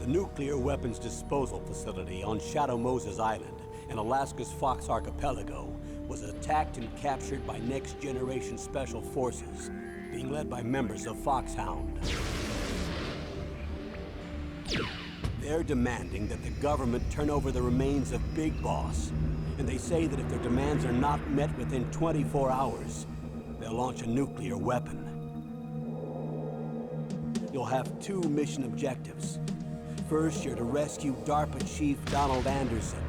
The nuclear weapons disposal facility on Shadow Moses Island in Alaska's Fox Archipelago was attacked and captured by next-generation special forces, being led by members of Foxhound. They're demanding that the government turn over the remains of Big Boss, and they say that if their demands are not met within 24 hours, they'll launch a nuclear weapon. You'll have two mission objectives. First, you're to rescue DARPA Chief Donald Anderson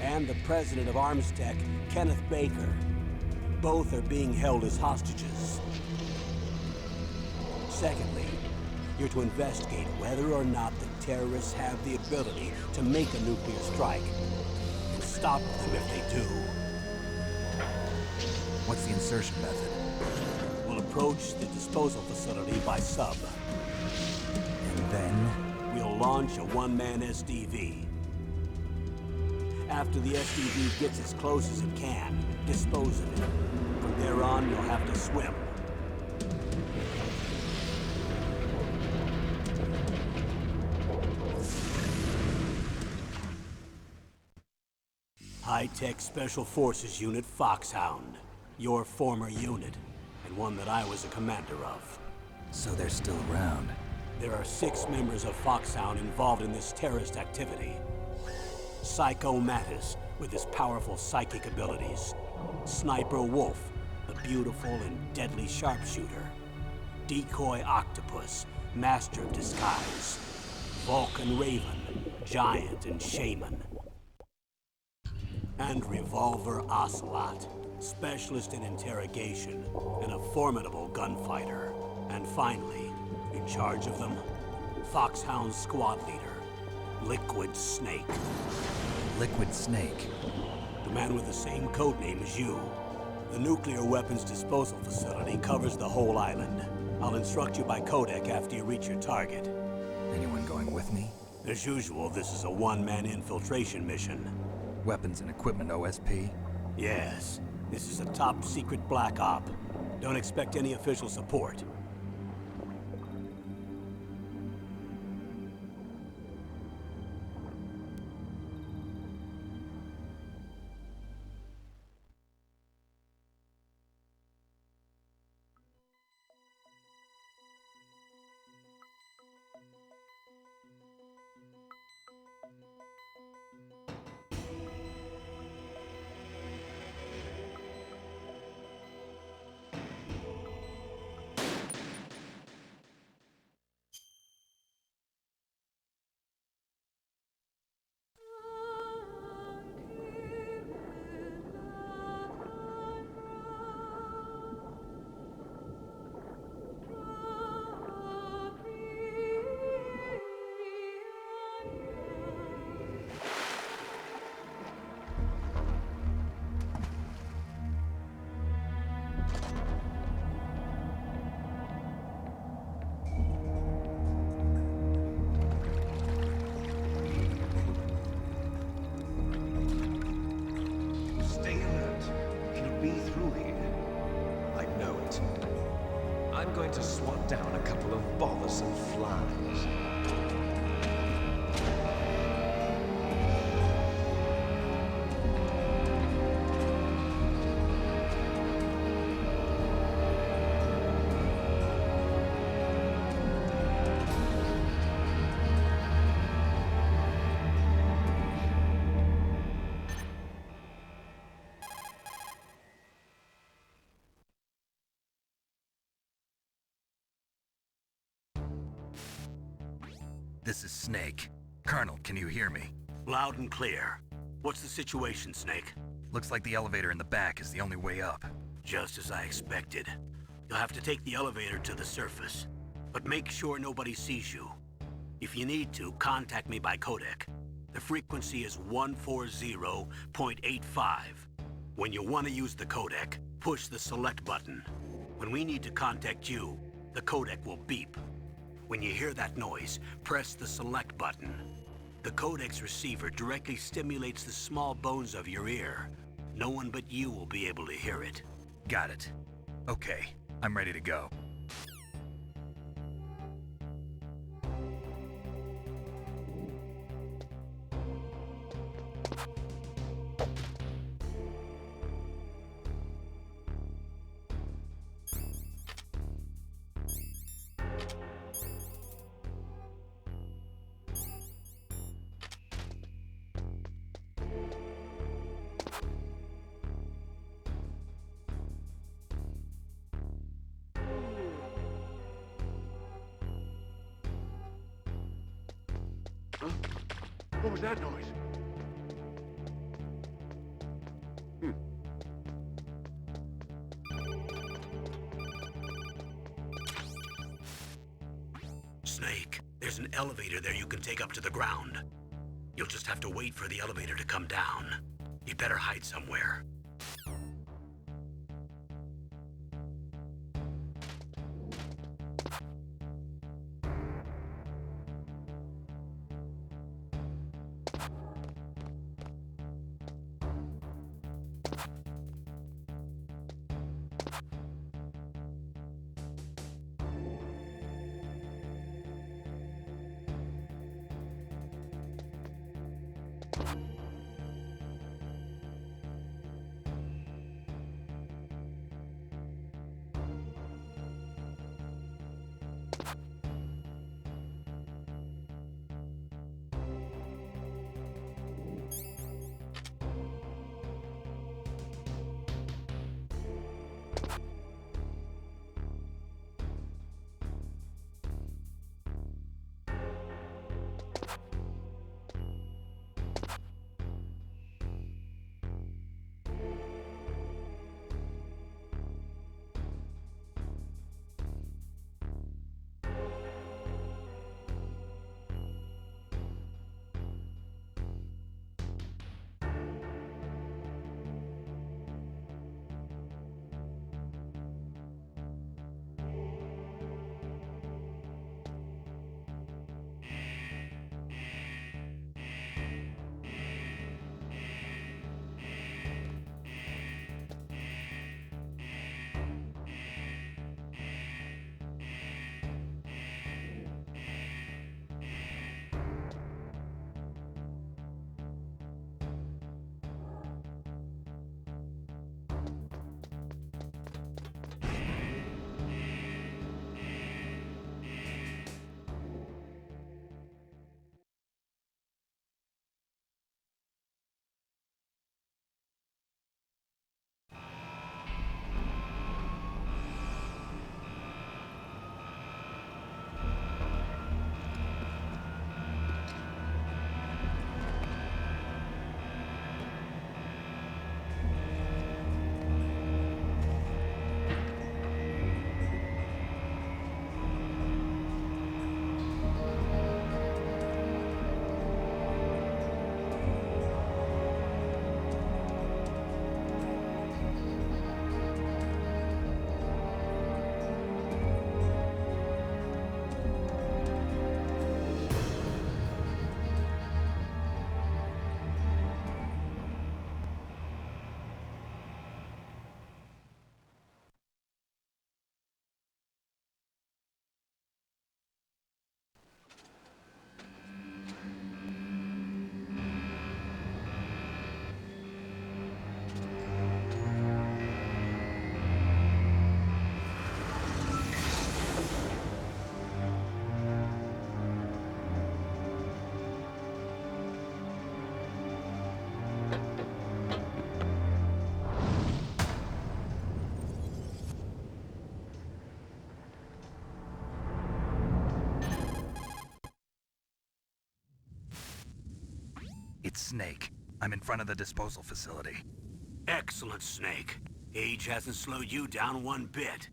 and the president of Armstech, Kenneth Baker. Both are being held as hostages. Secondly, you're to investigate whether or not the terrorists have the ability to make a nuclear strike and stop them if they do. What's the insertion method? We'll approach the disposal facility by sub. And then? We'll launch a one-man SDV. After the SDV gets as close as it can, dispose of it. From there on, you'll have to swim. High-Tech Special Forces Unit Foxhound. Your former unit, and one that I was a commander of. So they're still around. There are 6 members of Foxhound involved in this terrorist activity. Psycho Mattis, with his powerful psychic abilities. Sniper Wolf, the beautiful and deadly sharpshooter. Decoy Octopus, master of disguise. Vulcan Raven, giant and shaman. And Revolver Ocelot, specialist in interrogation and a formidable gunfighter. And finally, in charge of them, Foxhound's squad leader, Liquid Snake. Liquid Snake? The man with the same codename as you. The nuclear weapons disposal facility covers the whole island. I'll instruct you by codec after you reach your target. Anyone going with me? As usual, this is a one-man infiltration mission. Weapons and equipment OSP? Yes. This is a top-secret black op. Don't expect any official support. To swat down a couple of bothersome flies. This is Snake. Colonel, can you hear me? Loud and clear. What's the situation, Snake? Looks like the elevator in the back is the only way up. Just as I expected. You'll have to take the elevator to the surface. But make sure nobody sees you. If you need to, contact me by codec. The frequency is 140.85. When you want to use the codec, push the select button. When we need to contact you, the codec will beep. When you hear that noise, press the select button. The codec's receiver directly stimulates the small bones of your ear. No one but you will be able to hear it. Got it. Okay, I'm ready to go. What was that noise? Snake, there's an elevator there you can take up to the ground. You'll just have to wait for the elevator to come down. You better hide somewhere. It's Snake. I'm in front of the disposal facility. Excellent, Snake. Age hasn't slowed you down one bit.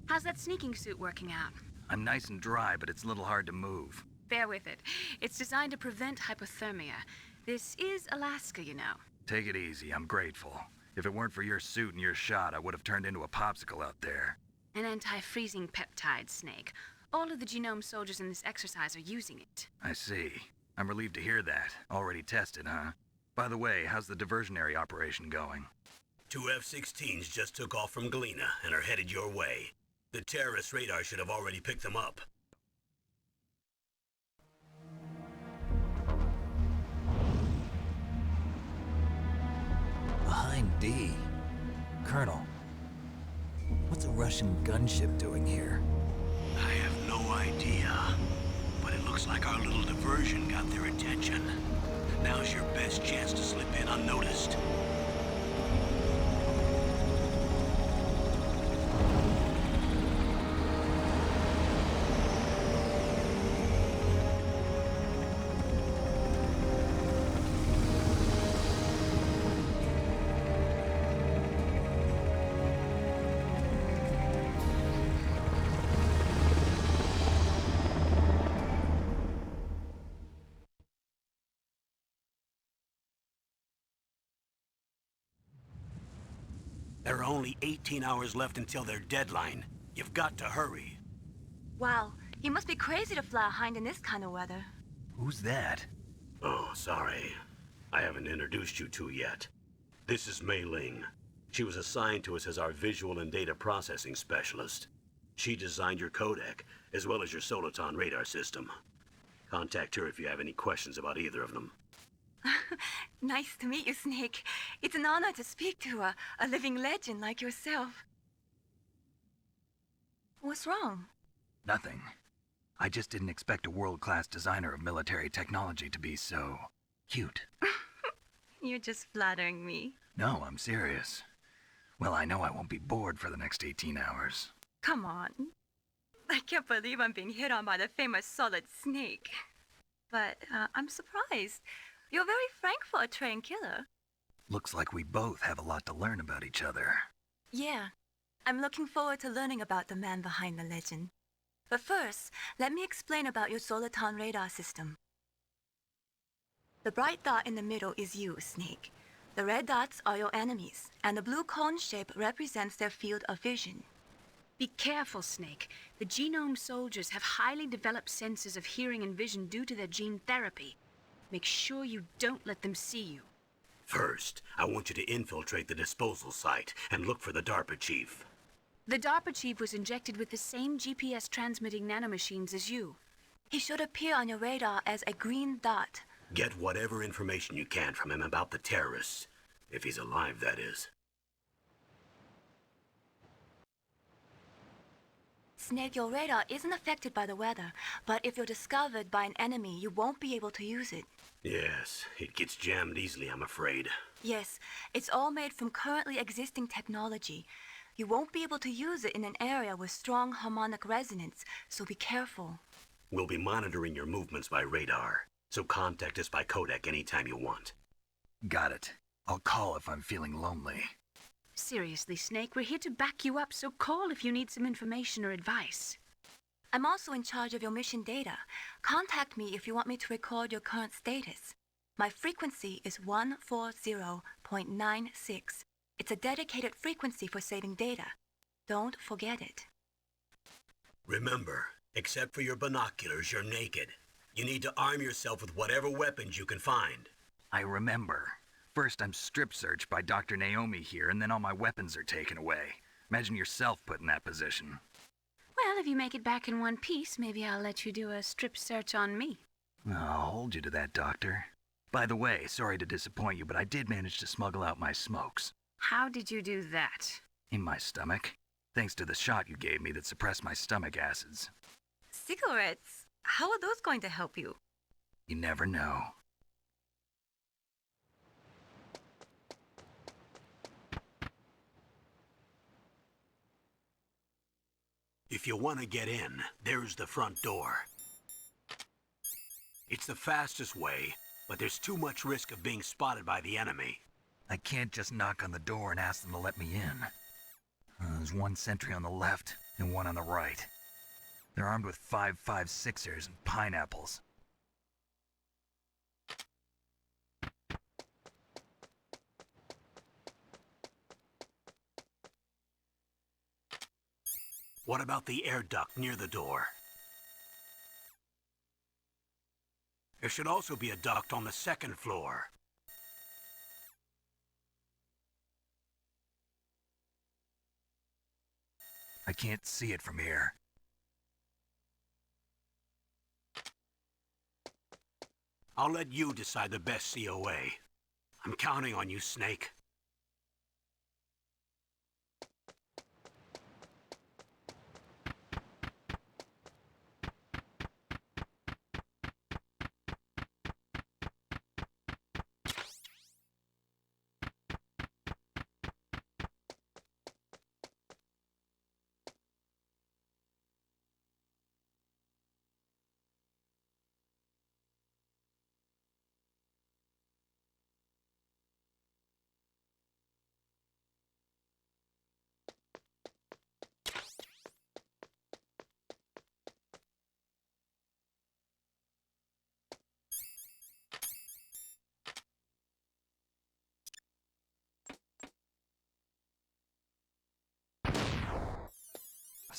How's that sneaking suit working out? I'm nice and dry, but it's a little hard to move. Bear with it. It's designed to prevent hypothermia. This is Alaska, you know. Take it easy, I'm grateful. If it weren't for your suit and your shot, I would have turned into a popsicle out there. An anti-freezing peptide, Snake. All of the genome soldiers in this exercise are using it. I see. I'm relieved to hear that. Already tested, huh? By the way, how's the diversionary operation going? 2 F-16s just took off from Galena and are headed your way. The terrorist radar should have already picked them up. Behind D. Colonel, what's a Russian gunship doing here? I have no idea, but it looks like our little diversion got their attention. Now's your best chance to slip in unnoticed. There are only 18 hours left until their deadline. You've got to hurry. Wow, you must be crazy to fly behind in this kind of weather. Who's that? Oh, sorry. I haven't introduced you to yet. This is Mei Ling. She was assigned to us as our visual and data processing specialist. She designed your codec, as well as your Soliton radar system. Contact her if you have any questions about either of them. Nice to meet you, Snake. It's an honor to speak to a living legend like yourself. What's wrong? Nothing. I just didn't expect a world-class designer of military technology to be so cute. You're just flattering me. No, I'm serious. Well, I know I won't be bored for the next 18 hours. Come on. I can't believe I'm being hit on by the famous Solid Snake. But I'm surprised. You're very frank for a trained killer. Looks like we both have a lot to learn about each other. Yeah. I'm looking forward to learning about the man behind the legend. But first, let me explain about your Soliton radar system. The bright dot in the middle is you, Snake. The red dots are your enemies, and the blue cone shape represents their field of vision. Be careful, Snake. The genome soldiers have highly developed senses of hearing and vision due to their gene therapy. Make sure you don't let them see you. First, I want you to infiltrate the disposal site and look for the DARPA chief. The DARPA chief was injected with the same GPS transmitting nanomachines as you. He should appear on your radar as a green dot. Get whatever information you can from him about the terrorists. If he's alive, that is. Snake, your radar isn't affected by the weather, but if you're discovered by an enemy, you won't be able to use it. Yes, it gets jammed easily, I'm afraid. Yes, it's all made from currently existing technology. You won't be able to use it in an area with strong harmonic resonance, so be careful. We'll be monitoring your movements by radar, so contact us by codec anytime you want. Got it. I'll call if I'm feeling lonely. Seriously, Snake, we're here to back you up, so call if you need some information or advice. I'm also in charge of your mission data. Contact me if you want me to record your current status. My frequency is 140.96. It's a dedicated frequency for saving data. Don't forget it. Remember, except for your binoculars, you're naked. You need to arm yourself with whatever weapons you can find. I remember. First, I'm strip searched by Dr. Naomi here, and then all my weapons are taken away. Imagine yourself put in that position. Well, if you make it back in one piece, maybe I'll let you do a strip search on me. I'll hold you to that, Doctor. By the way, sorry to disappoint you, but I did manage to smuggle out my smokes. How did you do that? In my stomach. Thanks to the shot you gave me that suppressed my stomach acids. Cigarettes? How are those going to help you? You never know. If you want to get in, there's the front door. It's the fastest way, but there's too much risk of being spotted by the enemy. I can't just knock on the door and ask them to let me in. There's one sentry on the left and one on the right. They're armed with 5.56ers and pineapples. What about the air duct near the door? There should also be a duct on the second floor. I can't see it from here. I'll let you decide the best COA. I'm counting on you, Snake.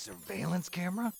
surveillance camera?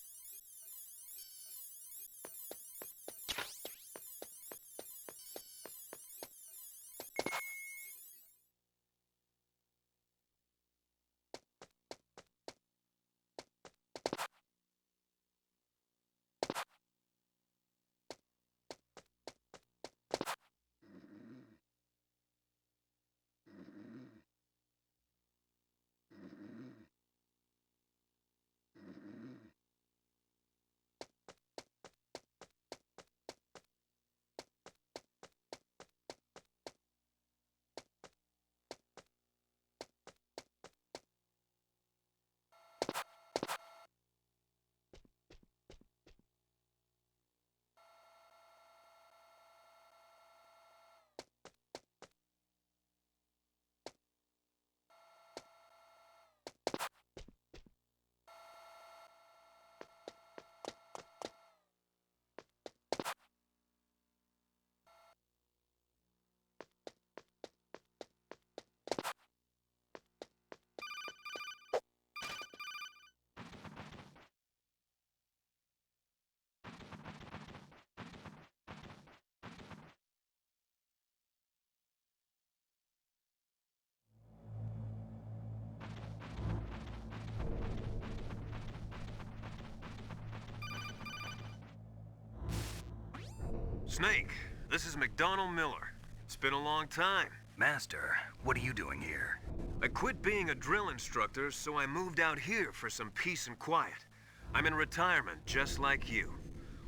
Snake, this is McDonald Miller. It's been a long time. Master, what are you doing here? I quit being a drill instructor, so I moved out here for some peace and quiet. I'm in retirement, just like you.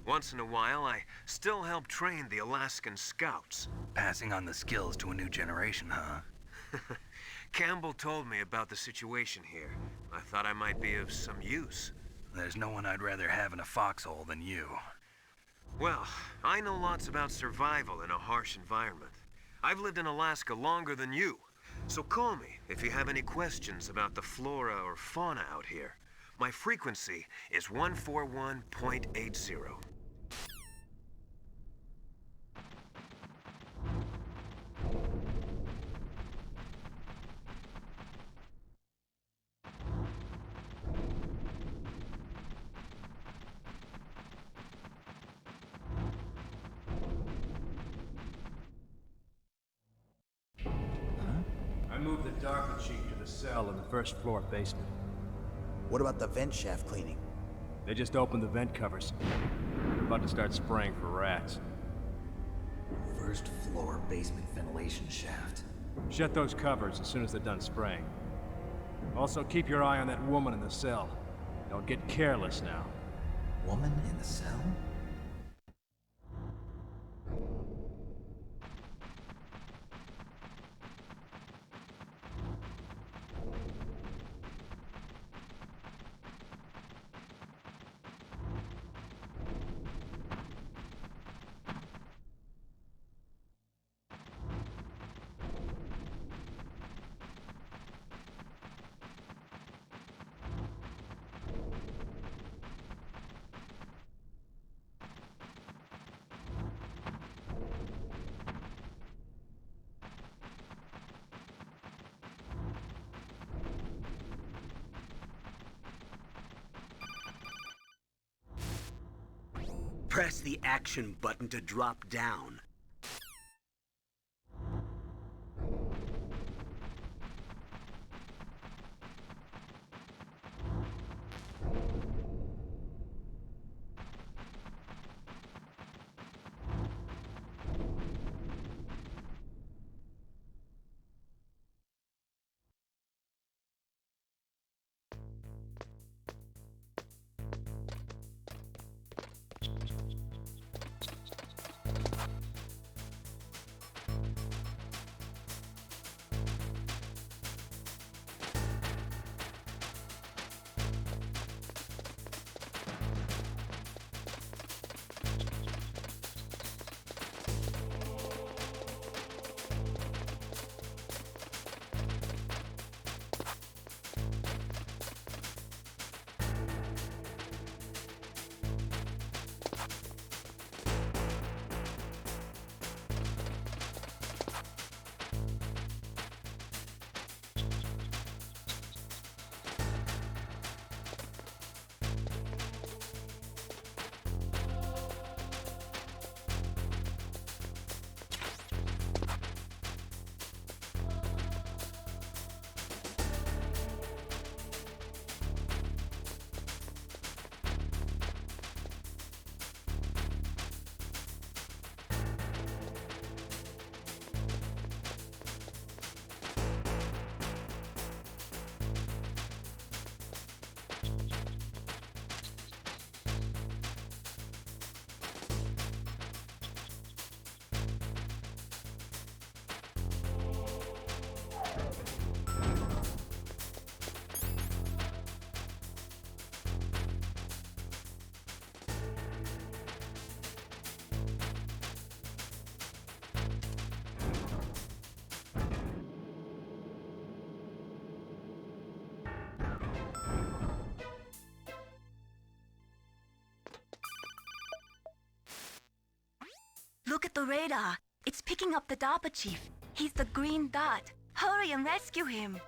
Once in a while, I still help train the Alaskan Scouts. Passing on the skills to a new generation, huh? Campbell told me about the situation here. I thought I might be of some use. There's no one I'd rather have in a foxhole than you. Well, I know lots about survival in a harsh environment. I've lived in Alaska longer than you. So call me if you have any questions about the flora or fauna out here. My frequency is 141.80. I moved the Darker Chief to the cell in the first floor basement. What about the vent shaft cleaning? They just opened the vent covers. They're about to start spraying for rats. First floor basement ventilation shaft. Shut those covers as soon as they're done spraying. Also, keep your eye on that woman in the cell. Don't get careless now. Woman in the cell? Press the action button to drop down. Look at the radar. It's picking up the DARPA chief. He's the green dot. Hurry and rescue him.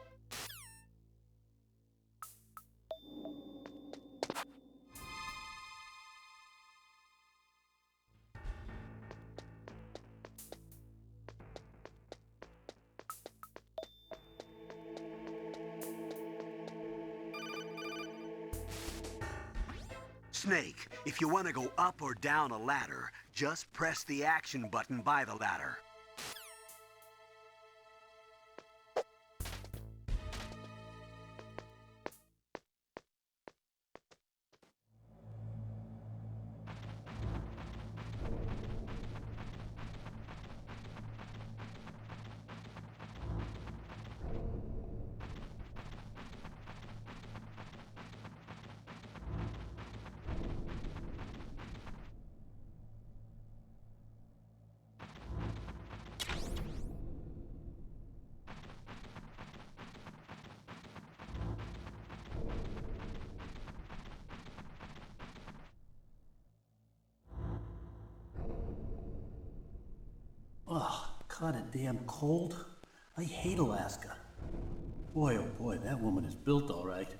Snake, if you want to go up or down a ladder, just press the action button by the ladder. Ugh, caught it damn cold. I hate Alaska. Boy, oh boy, that woman is built all right.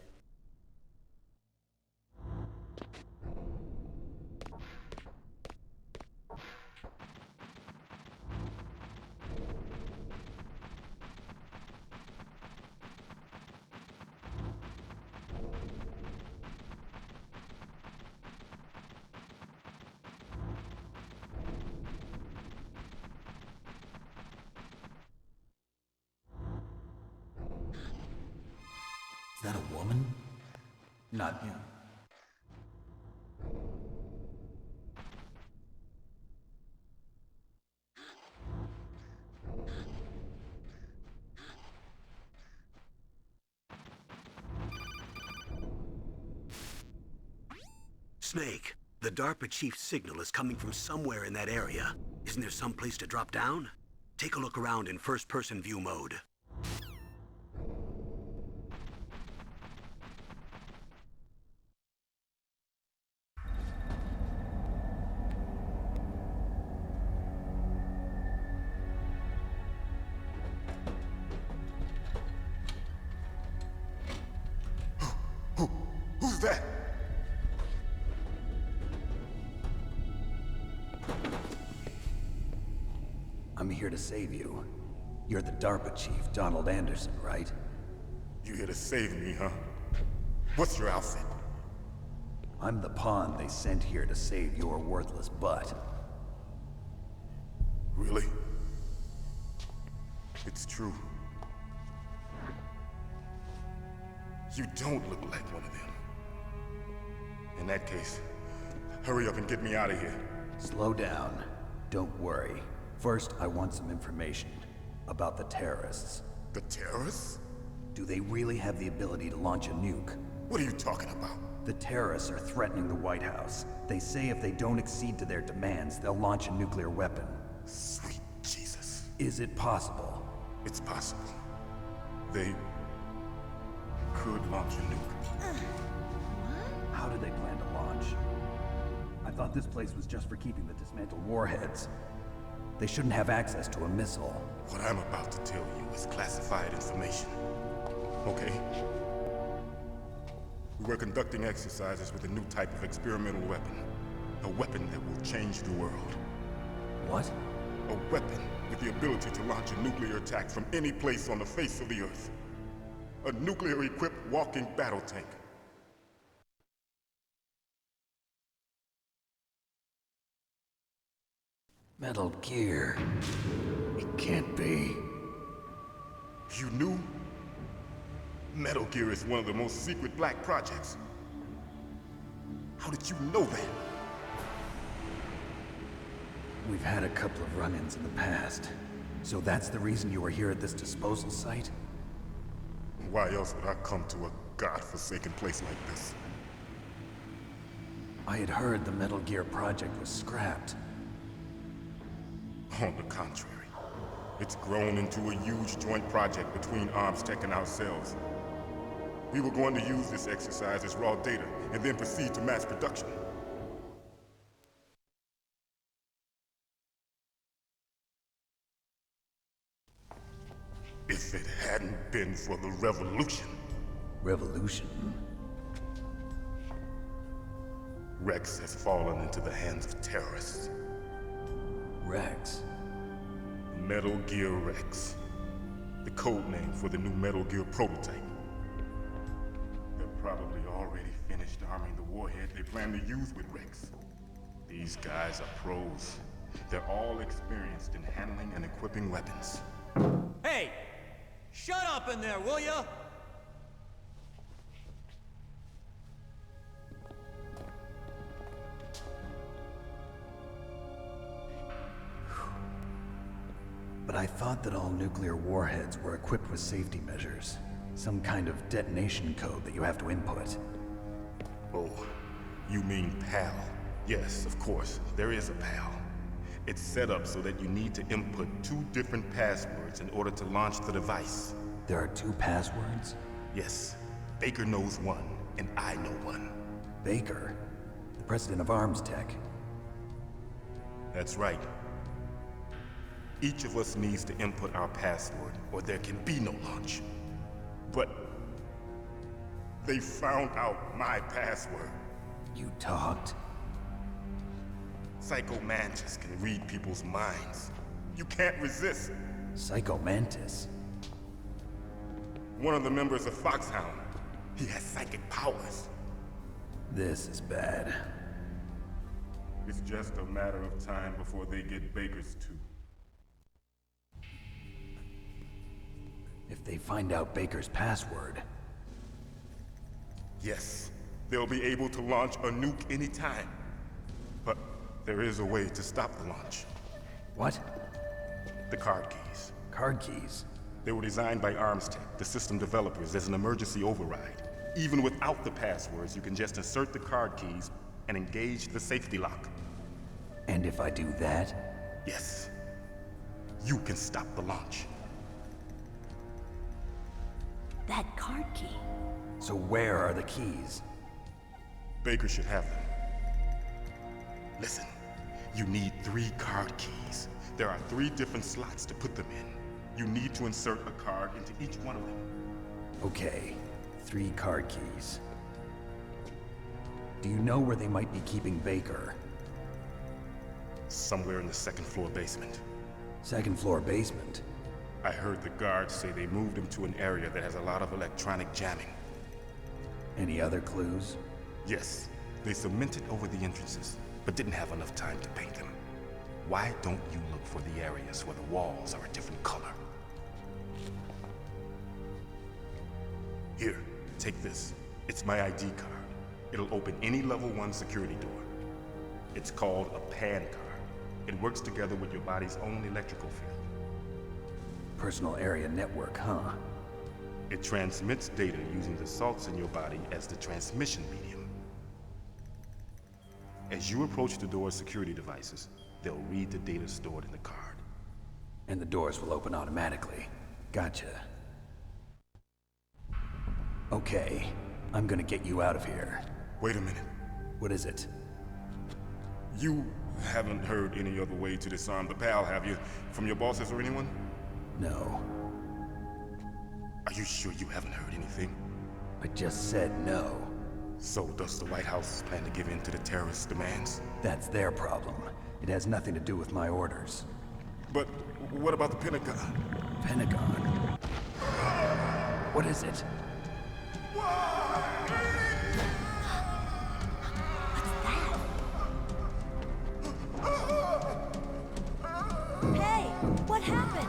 Is that a woman? Not him. Snake, the DARPA chief's signal is coming from somewhere in that area. Isn't there some place to drop down? Take a look around in first-person view mode. Who's that? I'm here to save you. You're the DARPA chief, Donald Anderson, right? You here to save me, huh? What's your outfit? I'm the pawn they sent here to save your worthless butt. Really? It's true. You don't look like one of them. In that case, hurry up and get me out of here. Slow down. Don't worry. First, I want some information about the terrorists. The terrorists? Do they really have the ability to launch a nuke? What are you talking about? The terrorists are threatening the White House. They say if they don't accede to their demands, they'll launch a nuclear weapon. Sweet Jesus. Is it possible? It's possible. They could launch a nuke. How do they plan to launch? I thought this place was just for keeping the dismantled warheads. They shouldn't have access to a missile. What I'm about to tell you is classified information. Okay? We were conducting exercises with a new type of experimental weapon. A weapon that will change the world. What? A weapon with the ability to launch a nuclear attack from any place on the face of the Earth. A nuclear-equipped walking battle tank. Metal Gear. It can't be. You knew? Metal Gear is one of the most secret black projects. How did you know that? We've had a couple of run-ins in the past. So that's the reason you were here at this disposal site? Why else would I come to a godforsaken place like this? I had heard the Metal Gear project was scrapped. On the contrary, it's grown into a huge joint project between Arms Tech and ourselves. We were going to use this exercise as raw data and then proceed to mass production. If it hadn't been for the revolution. Revolution? Rex has fallen into the hands of terrorists. Rex? Metal Gear Rex. The code name for the new Metal Gear prototype. They're probably already finished arming the warhead they plan to use with Rex. These guys are pros. They're all experienced in handling and equipping weapons. Hey! Shut up in there, will ya? But I thought that all nuclear warheads were equipped with safety measures. Some kind of detonation code that you have to input. Oh, you mean PAL? Yes, of course, there is a PAL. It's set up so that you need to input 2 different passwords in order to launch the device. There are 2 passwords? Yes. Baker knows one, and I know one. Baker? The president of Arms Tech? That's right. Each of us needs to input our password, or there can be no launch. But they found out my password. You talked? Psycho Mantis can read people's minds. You can't resist. Psycho Mantis? One of the members of Foxhound. He has psychic powers. This is bad. It's just a matter of time before they get Baker's too. If they find out Baker's password... Yes, they'll be able to launch a nuke anytime. But there is a way to stop the launch. What? The card keys. Card keys? They were designed by Arms Tech, the system developers, as an emergency override. Even without the passwords, you can just insert the card keys and engage the safety lock. And if I do that? Yes. You can stop the launch. That card key. So where are the keys? Baker should have them. Listen, you need 3 card keys. There are 3 different slots to put them in. You need to insert a card into each one of them. Okay, 3 card keys. Do you know where they might be keeping Baker? Somewhere in the 2nd floor basement. 2nd floor basement? I heard the guards say they moved him to an area that has a lot of electronic jamming. Any other clues? Yes. They cemented over the entrances, but didn't have enough time to paint them. Why don't you look for the areas where the walls are a different color? Here, take this. It's my ID card. It'll open any level 1 security door. It's called a PAN card. It works together with your body's own electrical field. Personal area network, huh? It transmits data using the salts in your body as the transmission medium. As you approach the door's security devices, they'll read the data stored in the card. And the doors will open automatically. Gotcha. Okay, I'm gonna get you out of here. Wait a minute. What is it? You haven't heard any other way to disarm the PAL, have you? From your bosses or anyone? No. Are you sure you haven't heard anything? I just said no. So does the White House plan to give in to the terrorists' demands? That's their problem. It has nothing to do with my orders. But what about the Pentagon? Pentagon? What is it? Hey, what happened?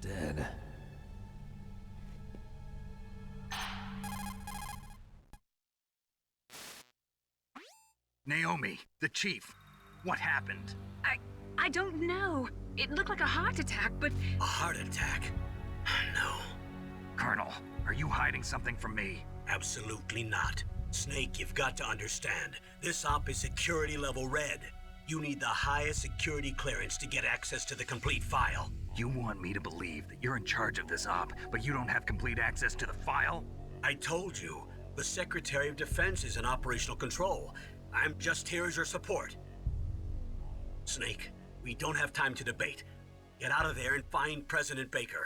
Dead. Naomi, the chief. What happened? I don't know. It looked like a heart attack, but... A heart attack? No. Colonel, are you hiding something from me? Absolutely not. Snake, you've got to understand. This op is security level red. You need the highest security clearance to get access to the complete file. You want me to believe that you're in charge of this op, but you don't have complete access to the file? I told you, the Secretary of Defense is in operational control. I'm just here as your support. Snake, we don't have time to debate. Get out of there and find President Baker.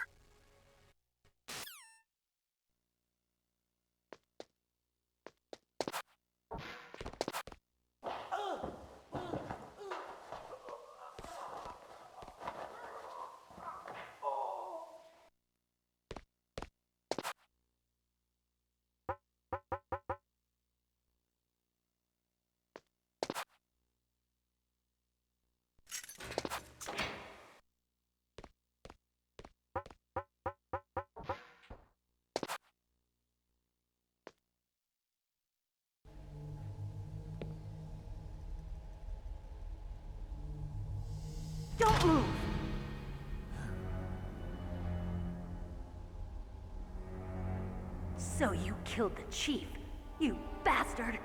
Don't move! So you killed the chief, you bastard!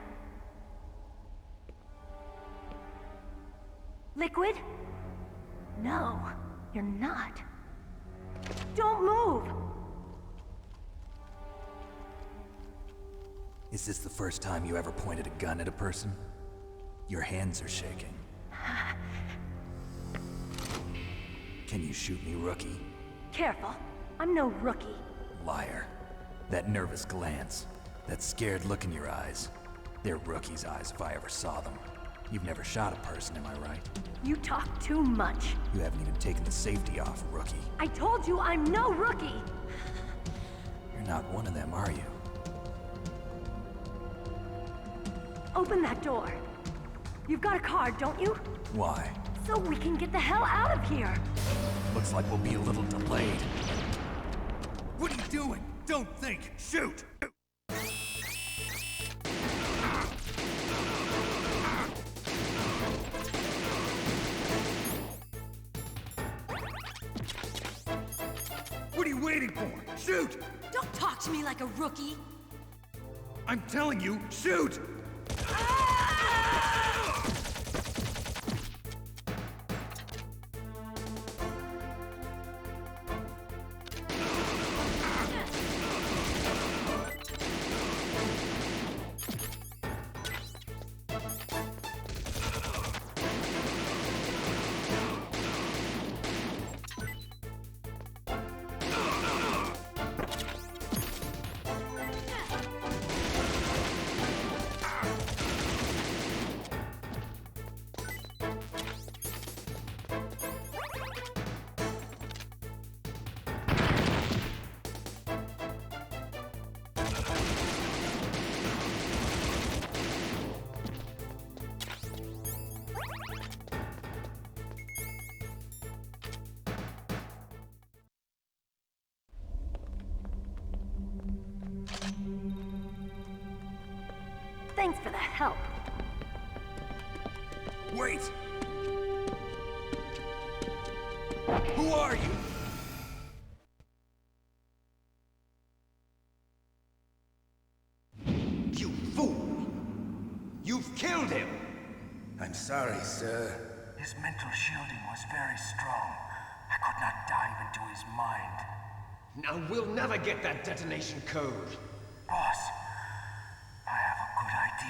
Liquid? No, you're not. Don't move! Is this the first time you ever pointed a gun at a person? Your hands are shaking. Can you shoot me, rookie? Careful, I'm no rookie. Liar. That nervous glance, that scared look in your eyes. They're rookie's eyes if I ever saw them. You've never shot a person, am I right? You talk too much. You haven't even taken the safety off, rookie. I told you I'm no rookie! You're not one of them, are you? Open that door. You've got a card, don't you? Why? So we can get the hell out of here! Looks like we'll be a little delayed. What are you doing? Don't think! Shoot! What are you waiting for? Shoot! Don't talk to me like a rookie! I'm telling you, shoot! Thanks for the help. Wait! Who are you? You fool! You've killed him! I'm sorry, sir. His mental shielding was very strong. I could not dive into his mind. Now we'll never get that detonation code. Boss, I have a good idea.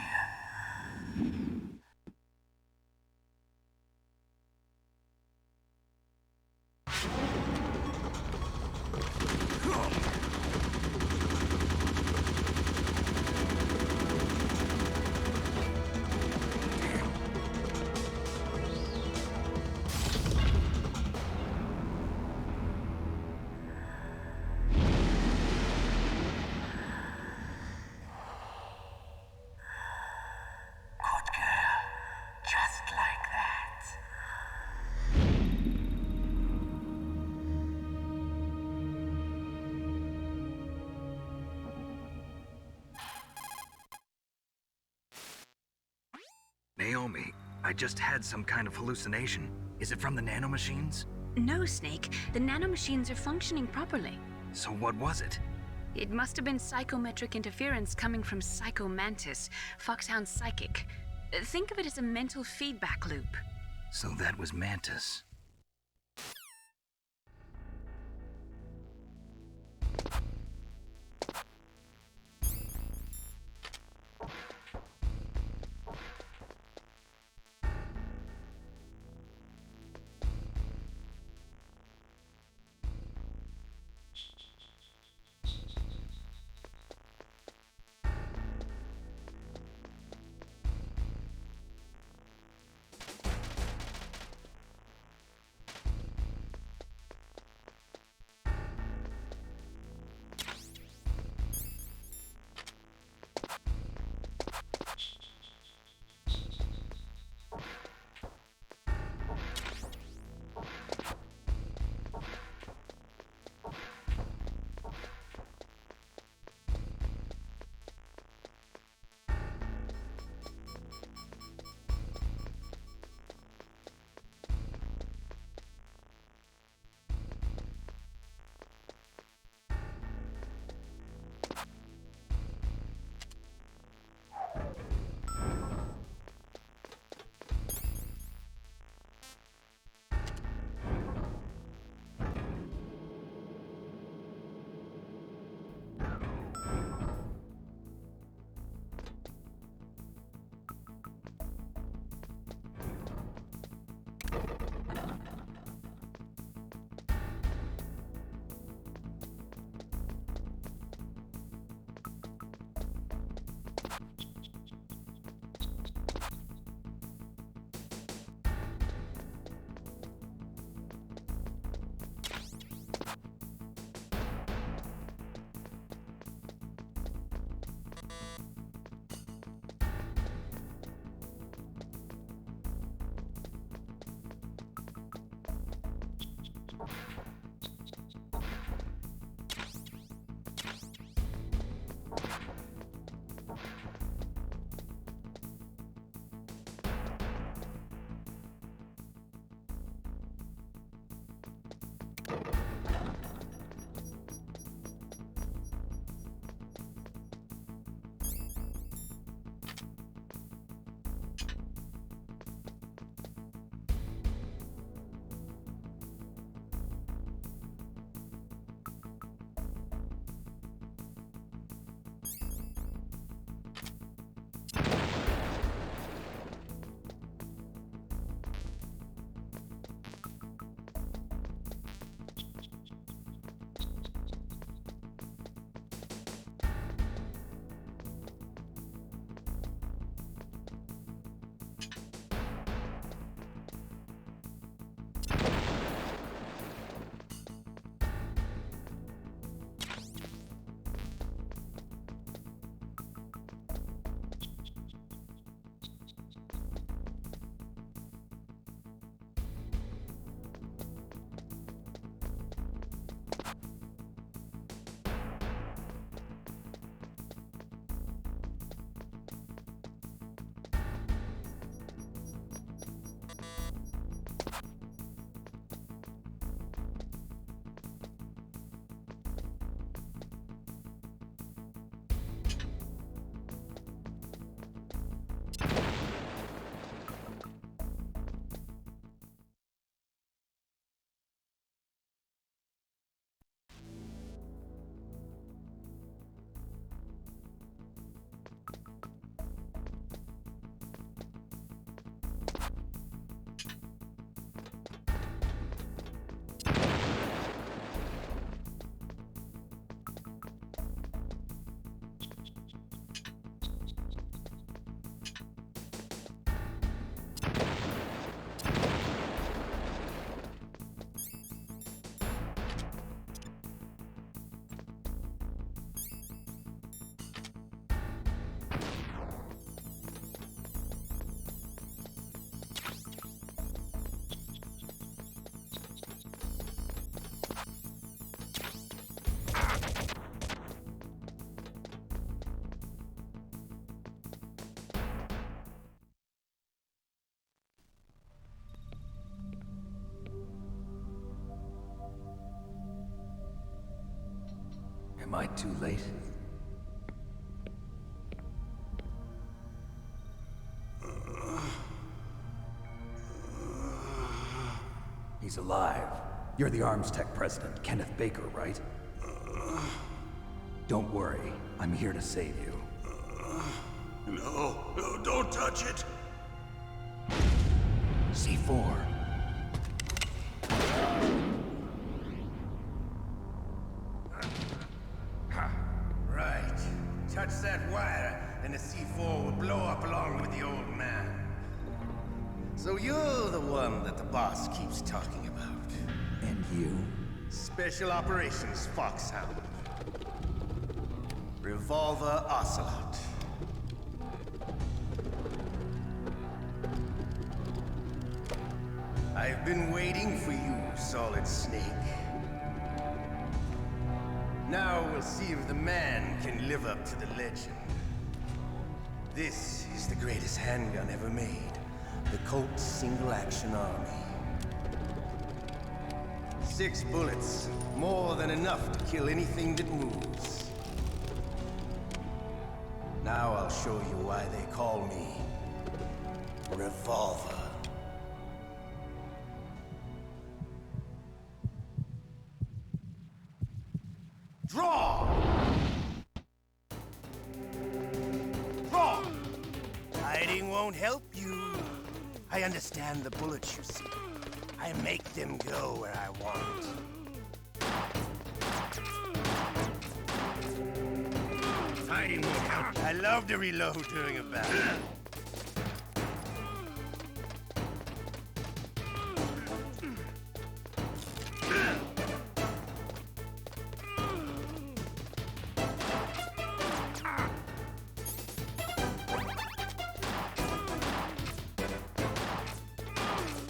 Naomi, I just had some kind of hallucination. Is it from the nanomachines? No, Snake. The nanomachines are functioning properly. So what was it? It must have been psychometric interference coming from Psycho Mantis, Foxhound's psychic. Think of it as a mental feedback loop. So that was Mantis. Am I too late? He's alive. You're the Arms Tech president, Kenneth Baker, right? Don't worry. I'm here to save you. No, don't touch it! C4. Right. Touch that wire, and the C4 will blow up along with the old man. So you're the one that the boss keeps talking about. And you? Special Operations Foxhound. Revolver Ocelot. I've been waiting for you, Solid Snake. Now we'll see if the man can live up to the legend. This is the greatest handgun ever made. The Colt Single Action Army. 6 bullets, more than enough to kill anything that moves. Now I'll show you why they call me Revolver. Draw! Draw! Hiding won't help you. I understand the bullets you see. I make them go where I want. Hiding won't help. I love to reload during a battle.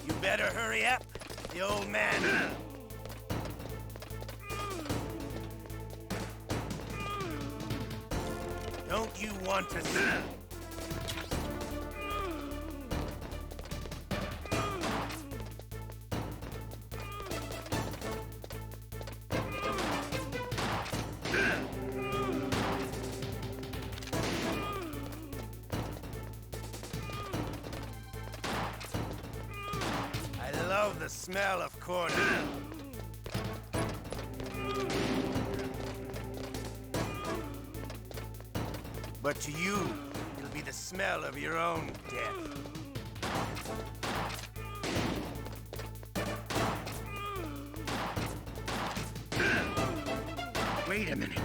You better hurry up. The old man. Don't you want to see? I love the smell of corn. But to you, it'll be the smell of your own death. Wait a minute.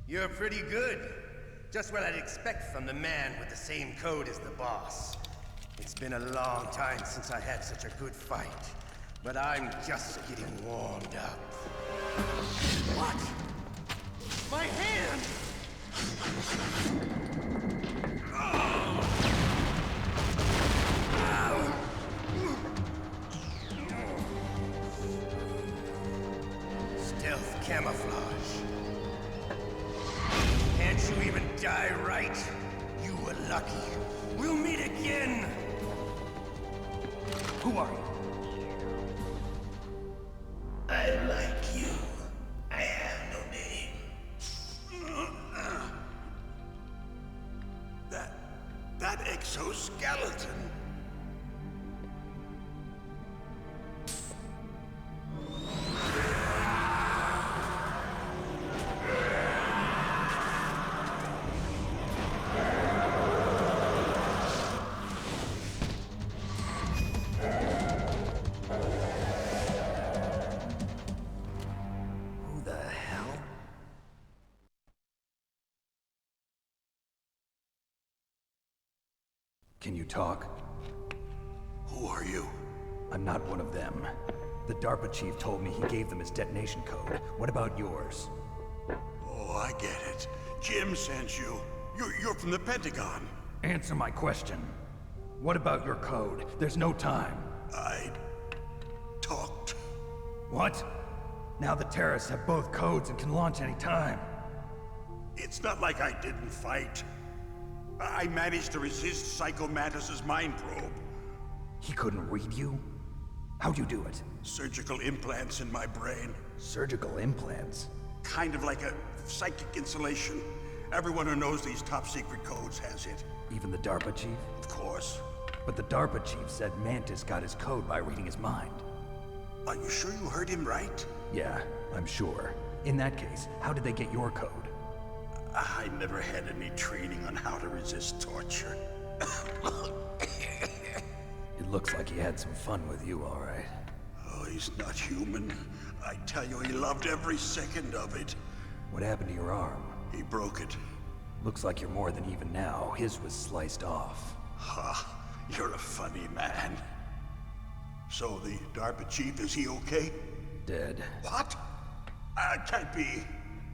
You're pretty good. Just what I'd expect from the man with the same code as the boss. It's been a long time since I had such a good fight, but I'm just getting warmed up. What? My hand! Stealth camouflage. Can't you even die right? You were lucky. We'll meet again! Who are you? I like you. I have no name. That exoskeleton. Can you talk? Who are you? I'm not one of them. The DARPA chief told me he gave them his detonation code. What about yours? Oh, I get it. Jim sent you. You're from the Pentagon. Answer my question. What about your code? There's no time. I talked. What? Now the terrorists have both codes and can launch any time. It's not like I didn't fight. I managed to resist Psycho Mantis's mind probe. He couldn't read you? How'd you do it? Surgical implants in my brain. Surgical implants? Kind of like a psychic insulation. Everyone who knows these top secret codes has it. Even the DARPA chief? Of course. But the DARPA chief said Mantis got his code by reading his mind. Are you sure you heard him right? Yeah, I'm sure. In that case, how did they get your code? I never had any training on how to resist torture. It looks like he had some fun with you, all right. Oh, he's not human. I tell you, he loved every second of it. What happened to your arm? He broke it. Looks like you're more than even now. His was sliced off. Ha, you're a funny man. So the DARPA chief, is he okay? Dead. What? Can't be.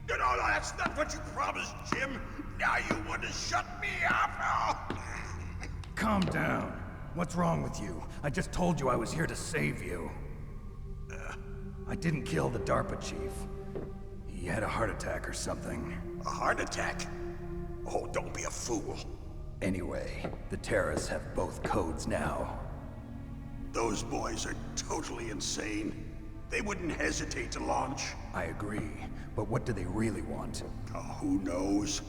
No, that's not what you promised, Jim. Now you want to shut me up? Calm down. What's wrong with you? I just told you I was here to save you. I didn't kill the DARPA chief. He had a heart attack or something. A heart attack? Oh, don't be a fool. Anyway, the terrorists have both codes now. Those boys are totally insane. They wouldn't hesitate to launch. I agree, but what do they really want? Oh, who knows?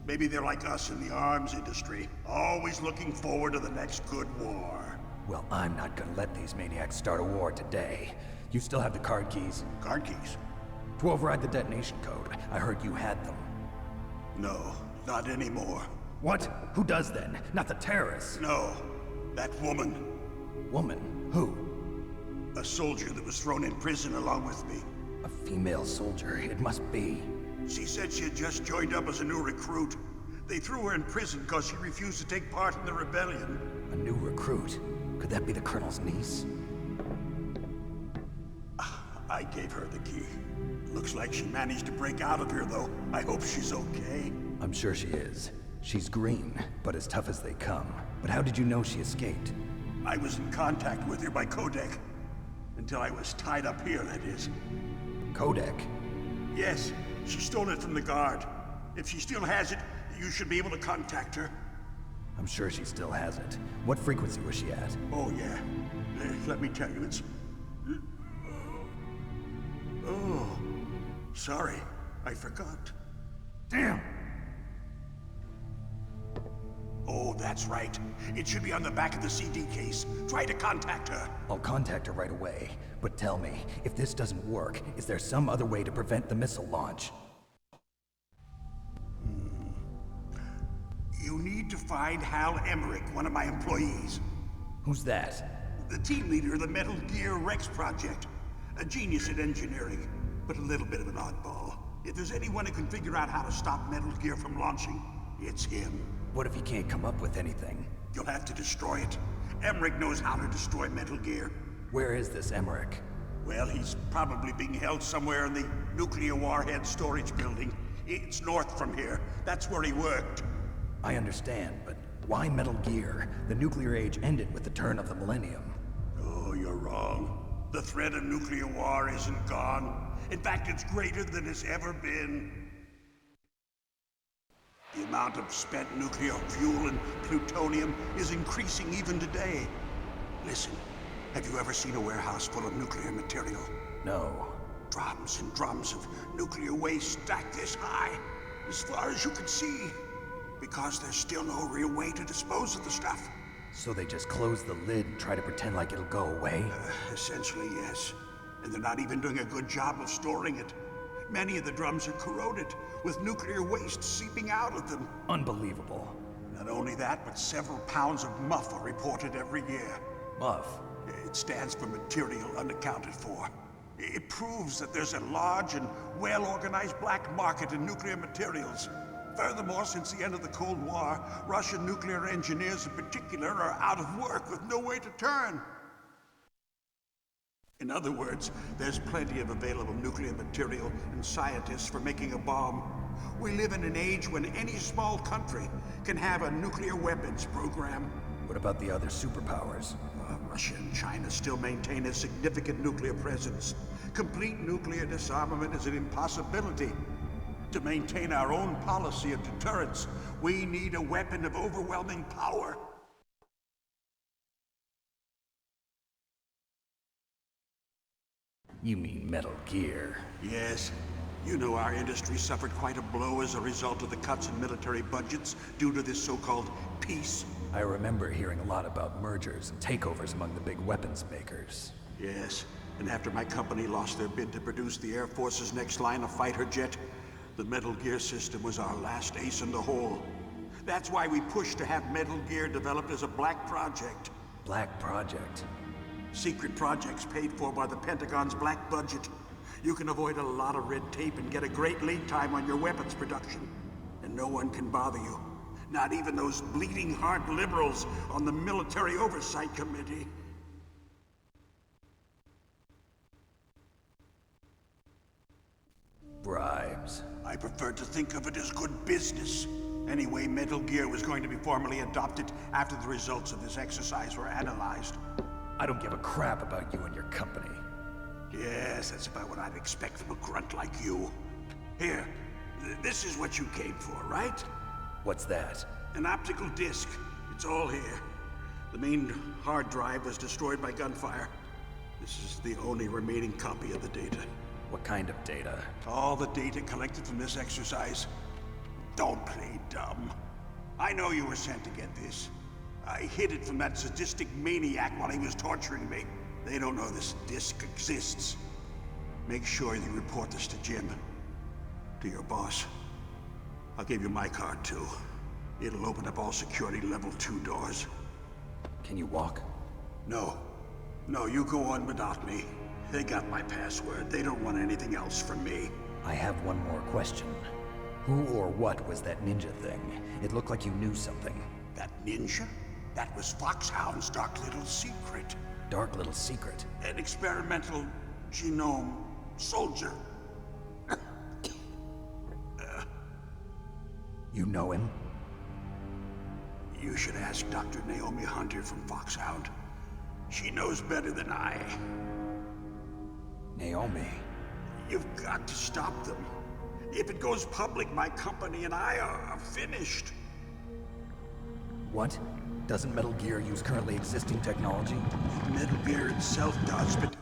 Maybe they're like us in the arms industry, always looking forward to the next good war. Well, I'm not gonna let these maniacs start a war today. You still have the card keys? Card keys? To override the detonation code. I heard you had them. No, not anymore. What? Who does then? Not the terrorists? No, that woman. Woman? Who? A soldier that was thrown in prison along with me. A female soldier, it must be. She said she had just joined up as a new recruit. They threw her in prison because she refused to take part in the rebellion. A new recruit? Could that be the Colonel's niece? I gave her the key. Looks like she managed to break out of here, though. I hope she's okay. I'm sure she is. She's green, but as tough as they come. But how did you know she escaped? I was in contact with her by codec. Until I was tied up here, that is. Codec? Yes, she stole it from the guard. If she still has it, you should be able to contact her. I'm sure she still has it. What frequency was she at? Oh, yeah. Let me tell you, it's... Oh, sorry. I forgot. Damn! Oh, that's right. It should be on the back of the CD case. Try to contact her. I'll contact her right away. But tell me, if this doesn't work, is there some other way to prevent the missile launch? You need to find Hal Emmerich, one of my employees. Who's that? The team leader of the Metal Gear Rex project. A genius at engineering, but a little bit of an oddball. If there's anyone who can figure out how to stop Metal Gear from launching, it's him. What if he can't come up with anything? You'll have to destroy it. Emmerich knows how to destroy Metal Gear. Where is this Emmerich? Well, he's probably being held somewhere in the nuclear warhead storage building. It's north from here. That's where he worked. I understand, but why Metal Gear? The nuclear age ended with the turn of the millennium. Oh, you're wrong. The threat of nuclear war isn't gone. In fact, it's greater than it's ever been. The amount of spent nuclear fuel and plutonium is increasing even today. Listen, have you ever seen a warehouse full of nuclear material? No. Drums and drums of nuclear waste stacked this high, as far as you can see. Because there's still no real way to dispose of the stuff. So they just close the lid and try to pretend like it'll go away? Essentially, yes. And they're not even doing a good job of storing it. Many of the drums are corroded, with nuclear waste seeping out of them. Unbelievable. Not only that, but several pounds of MUF are reported every year. MUF? It stands for material unaccounted for. It proves that there's a large and well-organized black market in nuclear materials. Furthermore, since the end of the Cold War, Russian nuclear engineers in particular are out of work with no way to turn. In other words, there's plenty of available nuclear material and scientists for making a bomb. We live in an age when any small country can have a nuclear weapons program. What about the other superpowers? Russia and China still maintain a significant nuclear presence. Complete nuclear disarmament is an impossibility. To maintain our own policy of deterrence, we need a weapon of overwhelming power. You mean Metal Gear? Yes. You know our industry suffered quite a blow as a result of the cuts in military budgets due to this so-called peace. I remember hearing a lot about mergers and takeovers among the big weapons makers. Yes, and after my company lost their bid to produce the Air Force's next line of fighter jet, the Metal Gear system was our last ace in the hole. That's why we pushed to have Metal Gear developed as a black project. Black project? Secret projects paid for by the Pentagon's black budget. You can avoid a lot of red tape and get a great lead time on your weapons production. And no one can bother you. Not even those bleeding heart liberals on the Military Oversight Committee. Bribes. I prefer to think of it as good business. Anyway, Metal Gear was going to be formally adopted after the results of this exercise were analyzed. I don't give a crap about you and your company. Yes, that's about what I'd expect from a grunt like you. Here, this is what you came for, right? What's that? An optical disc. It's all here. The main hard drive was destroyed by gunfire. This is the only remaining copy of the data. What kind of data? All the data collected from this exercise. Don't play dumb. I know you were sent to get this. I hid it from that sadistic maniac while he was torturing me. They don't know this disc exists. Make sure you report this to Jim. To your boss. I'll give you my card too. It'll open up all security level 2 doors. Can you walk? No. No, you go on without me. They got my password. They don't want anything else from me. I have one more question. Who or what was that ninja thing? It looked like you knew something. That ninja? That was Foxhound's dark little secret. Dark little secret? An experimental genome soldier. You know him? You should ask Dr. Naomi Hunter from Foxhound. She knows better than I. Naomi? You've got to stop them. If it goes public, my company and I are finished. What? Doesn't Metal Gear use currently existing technology? Metal Gear itself does, but...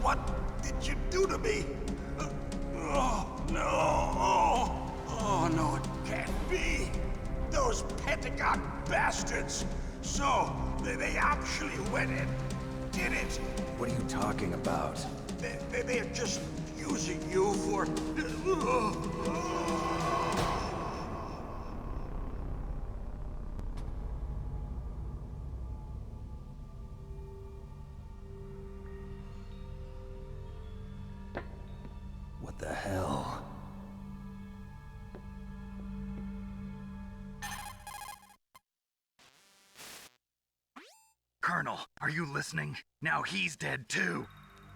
What did you do to me? Oh, no. Oh, no, it can't be. Those Pentagon bastards. So, they actually went and did it. What are you talking about? They're just using you for... What the hell? Colonel, are you listening? Now he's dead too.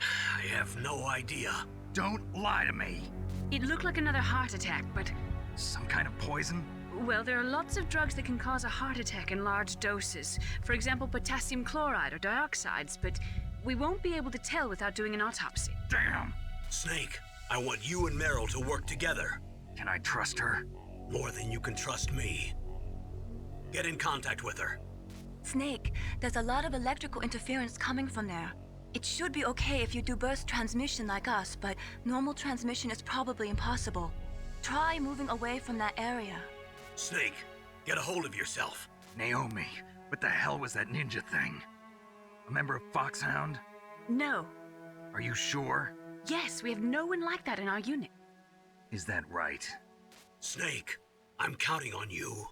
I have no idea. Don't lie to me. It looked like another heart attack, but... Some kind of poison? Well, there are lots of drugs that can cause a heart attack in large doses. For example, potassium chloride or dioxides, but we won't be able to tell without doing an autopsy. Damn! Snake, I want you and Meryl to work together. Can I trust her? More than you can trust me. Get in contact with her. Snake, there's a lot of electrical interference coming from there. It should be okay if you do burst transmission like us, but normal transmission is probably impossible. Try moving away from that area. Snake, get a hold of yourself. Naomi, what the hell was that ninja thing? A member of Foxhound? No. Are you sure? Yes, we have no one like that in our unit. Is that right? Snake, I'm counting on you.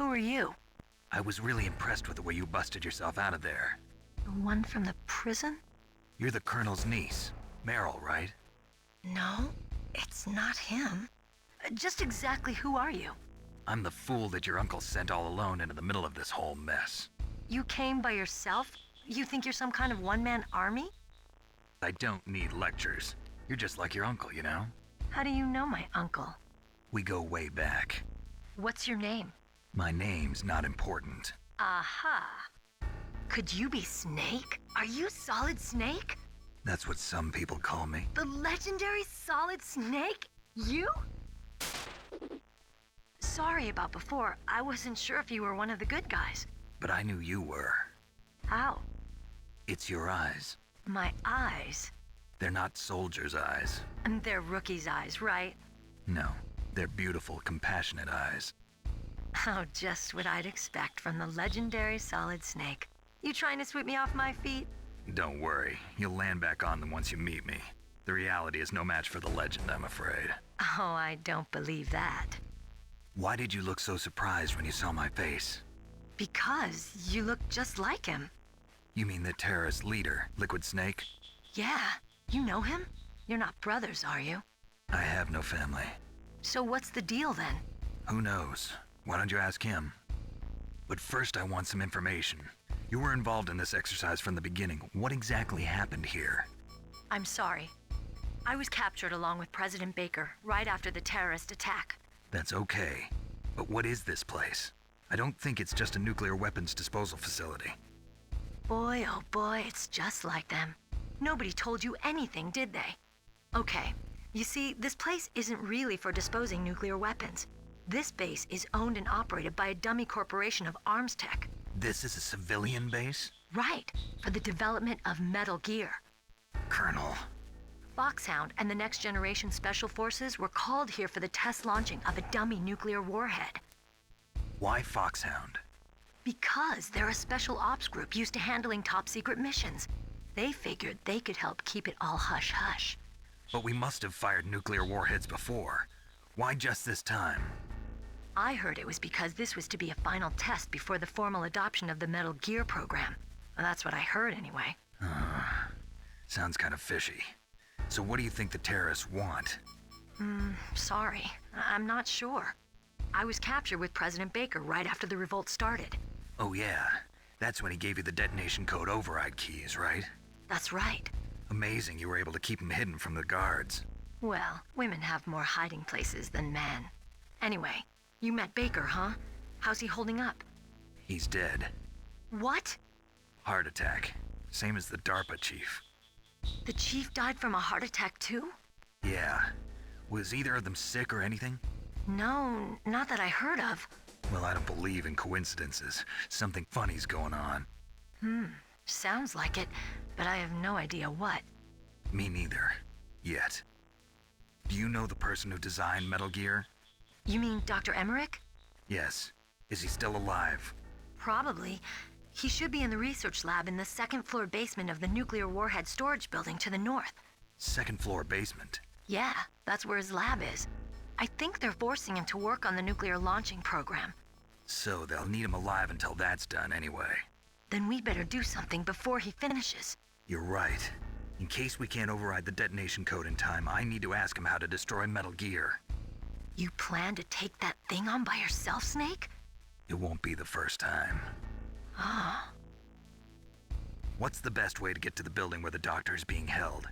Who are you? I was really impressed with the way you busted yourself out of there. The one from the prison? You're the Colonel's niece, Meryl, right? No, it's not him. Just exactly who are you? I'm the fool that your uncle sent all alone into the middle of this whole mess. You came by yourself? You think you're some kind of one-man army? I don't need lectures. You're just like your uncle, you know? How do you know my uncle? We go way back. What's your name? My name's not important. Aha. Could you be Snake? Are you Solid Snake? That's what some people call me. The legendary Solid Snake? You? Sorry about before. I wasn't sure if you were one of the good guys. But I knew you were. How? It's your eyes. My eyes? They're not soldiers' eyes. And they're rookies' eyes, right? No, they're beautiful, compassionate eyes. Oh, just what I'd expect from the legendary Solid Snake. You trying to sweep me off my feet? Don't worry, you'll land back on them once you meet me. The reality is no match for the legend, I'm afraid. Oh, I don't believe that. Why did you look so surprised when you saw my face? Because you look just like him. You mean the terrorist leader, Liquid Snake? Yeah, you know him? You're not brothers, are you? I have no family. So what's the deal then? Who knows? Why don't you ask him? But first I want some information. You were involved in this exercise from the beginning. What exactly happened here? I'm sorry. I was captured along with President Baker right after the terrorist attack. That's okay. But what is this place? I don't think it's just a nuclear weapons disposal facility. Boy, oh boy, it's just like them. Nobody told you anything, did they? Okay, you see, this place isn't really for disposing nuclear weapons. This base is owned and operated by a dummy corporation of arms tech. This is a civilian base? Right, for the development of Metal Gear. Colonel. Foxhound and the Next Generation Special Forces were called here for the test launching of a dummy nuclear warhead. Why Foxhound? Because they're a special ops group used to handling top-secret missions. They figured they could help keep it all hush-hush. But we must have fired nuclear warheads before. Why just this time? I heard it was because this was to be a final test before the formal adoption of the Metal Gear program. Well, that's what I heard anyway. Sounds kind of fishy. So what do you think the terrorists want? Sorry. I'm not sure. I was captured with President Baker right after the revolt started. Oh yeah, that's when he gave you the detonation code override keys, right? That's right. Amazing you were able to keep him hidden from the guards. Well, women have more hiding places than men. Anyway, you met Baker, huh? How's he holding up? He's dead. What? Heart attack. Same as the DARPA chief. The chief died from a heart attack too? Yeah. Was either of them sick or anything? No, not that I heard of. Well, I don't believe in coincidences. Something funny's going on. Sounds like it, but I have no idea what. Me neither. Yet. Do you know the person who designed Metal Gear? You mean Dr. Emmerich? Yes. Is he still alive? Probably. He should be in the research lab in the second-floor basement of the nuclear warhead storage building to the north. Second-floor basement? Yeah, that's where his lab is. I think they're forcing him to work on the nuclear launching program. So they'll need him alive until that's done anyway. Then we better do something before he finishes. You're right. In case we can't override the detonation code in time, I need to ask him how to destroy Metal Gear. You plan to take that thing on by yourself, Snake? It won't be the first time. Ah. What's the best way to get to the building where the doctor is being held?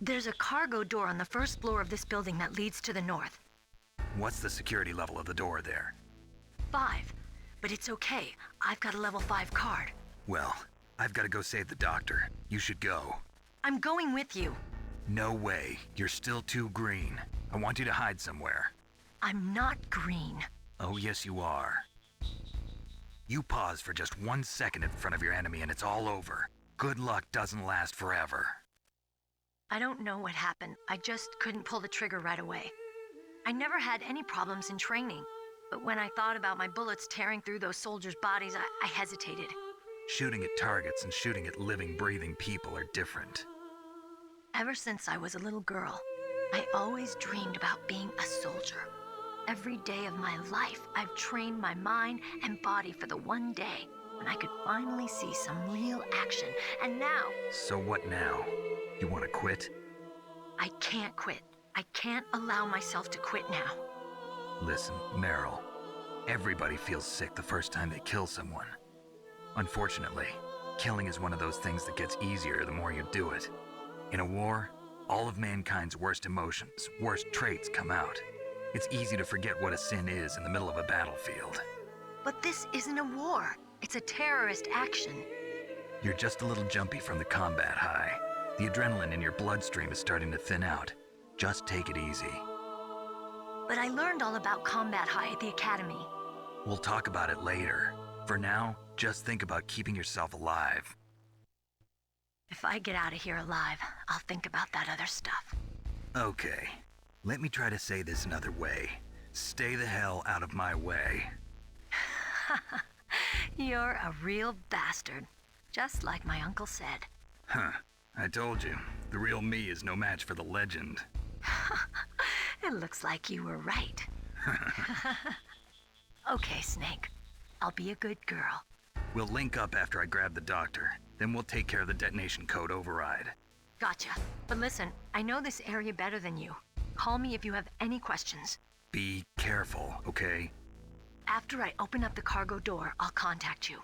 There's a cargo door on the first floor of this building that leads to the north. What's the security level of the door there? 5. But it's okay. I've got a level 5 card. Well, I've got to go save the doctor. You should go. I'm going with you. No way. You're still too green. I want you to hide somewhere. I'm not green. Oh, yes, you are. You pause for just 1 second in front of your enemy and it's all over. Good luck doesn't last forever. I don't know what happened. I just couldn't pull the trigger right away. I never had any problems in training, but when I thought about my bullets tearing through those soldiers' bodies, I hesitated. Shooting at targets and shooting at living, breathing people are different. Ever since I was a little girl, I always dreamed about being a soldier. Every day of my life, I've trained my mind and body for the one day when I could finally see some real action. And now... So what now? You want to quit? I can't quit. I can't allow myself to quit now. Listen, Meryl. Everybody feels sick the first time they kill someone. Unfortunately, killing is one of those things that gets easier the more you do it. In a war, all of mankind's worst emotions, worst traits come out. It's easy to forget what a sin is in the middle of a battlefield. But this isn't a war. It's a terrorist action. You're just a little jumpy from the combat high. The adrenaline in your bloodstream is starting to thin out. Just take it easy. But I learned all about combat high at the academy. We'll talk about it later. For now, just think about keeping yourself alive. If I get out of here alive, I'll think about that other stuff. Okay. Let me try to say this another way. Stay the hell out of my way. You're a real bastard. Just like my uncle said. Huh. I told you. The real me is no match for the legend. It looks like you were right. Okay, Snake. I'll be a good girl. We'll link up after I grab the doctor. Then we'll take care of the detonation code override. Gotcha. But listen, I know this area better than you. Call me if you have any questions. Be careful, okay? After I open up the cargo door, I'll contact you.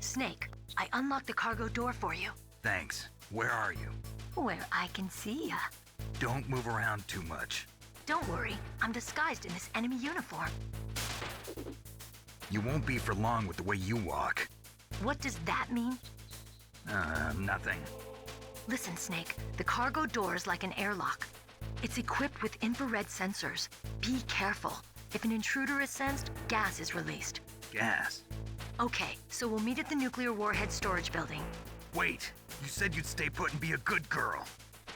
Snake, I unlocked the cargo door for you. Thanks. Where are you? Where I can see ya. Don't move around too much. Don't worry, I'm disguised in this enemy uniform. You won't be for long with the way you walk. What does that mean? Nothing. Listen, Snake, the cargo door is like an airlock. It's equipped with infrared sensors. Be careful. If an intruder is sensed, gas is released. Gas? Okay, so we'll meet at the nuclear warhead storage building. Wait, you said you'd stay put and be a good girl.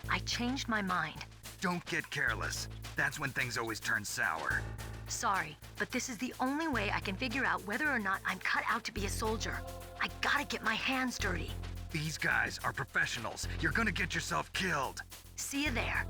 I changed my mind. Don't get careless. That's when things always turn sour. Sorry, but this is the only way I can figure out whether or not I'm cut out to be a soldier. I gotta get my hands dirty. These guys are professionals. You're gonna get yourself killed. See you there.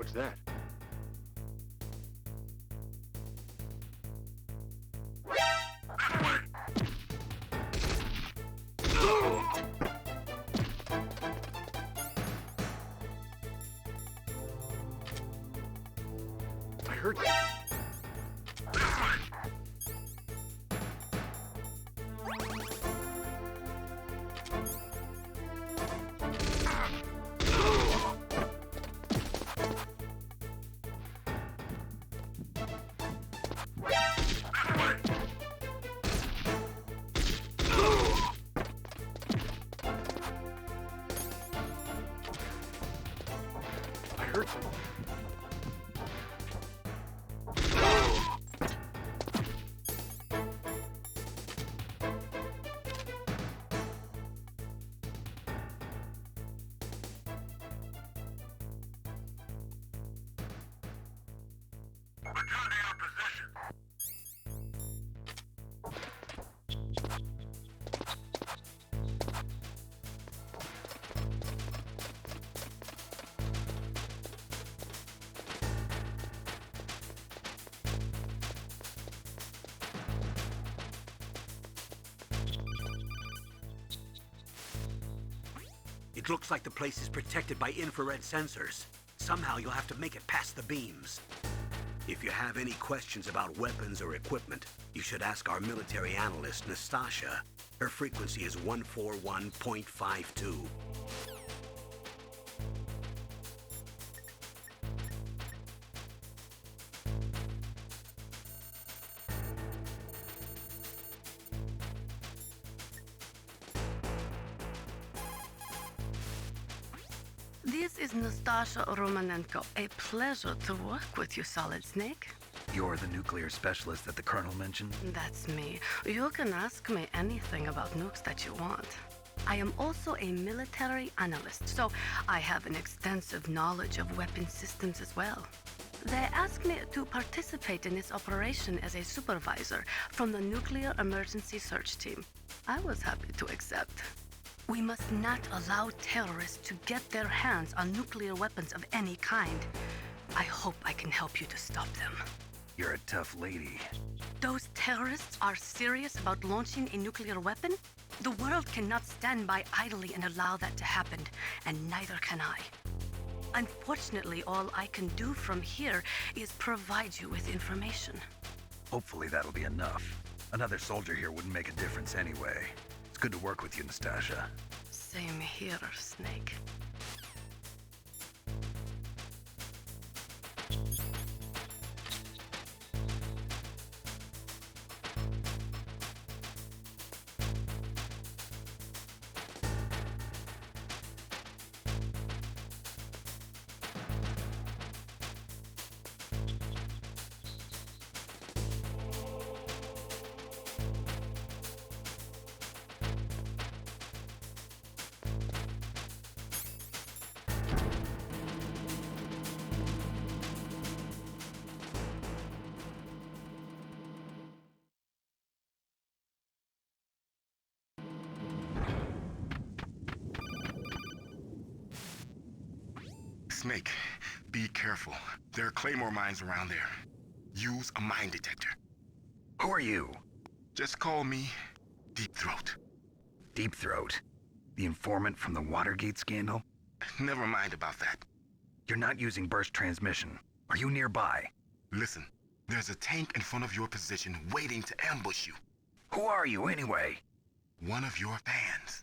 was that? I heard that. It looks like the place is protected by infrared sensors. Somehow you'll have to make it past the beams. If you have any questions about weapons or equipment, you should ask our military analyst, Nastasha. Her frequency is 141.52. This is Nastasha Romanenko. A pleasure to work with you, Solid Snake. You're the nuclear specialist that the Colonel mentioned? That's me. You can ask me anything about nukes that you want. I am also a military analyst, so I have an extensive knowledge of weapon systems as well. They asked me to participate in this operation as a supervisor from the Nuclear Emergency Search Team. I was happy to accept. We must not allow terrorists to get their hands on nuclear weapons of any kind. I hope I can help you to stop them. You're a tough lady. Those terrorists are serious about launching a nuclear weapon? The world cannot stand by idly and allow that to happen, and neither can I. Unfortunately, all I can do from here is provide you with information. Hopefully that'll be enough. Another soldier here wouldn't make a difference anyway. It's good to work with you, Nastasha. Same here, Snake. Snake, be careful. There are claymore mines around there. Use a mine detector. Who are you? Just call me Deep Throat. Deep Throat? The informant from the Watergate scandal? Never mind about that. You're not using burst transmission. Are you nearby? Listen, there's a tank in front of your position waiting to ambush you. Who are you, anyway? One of your fans.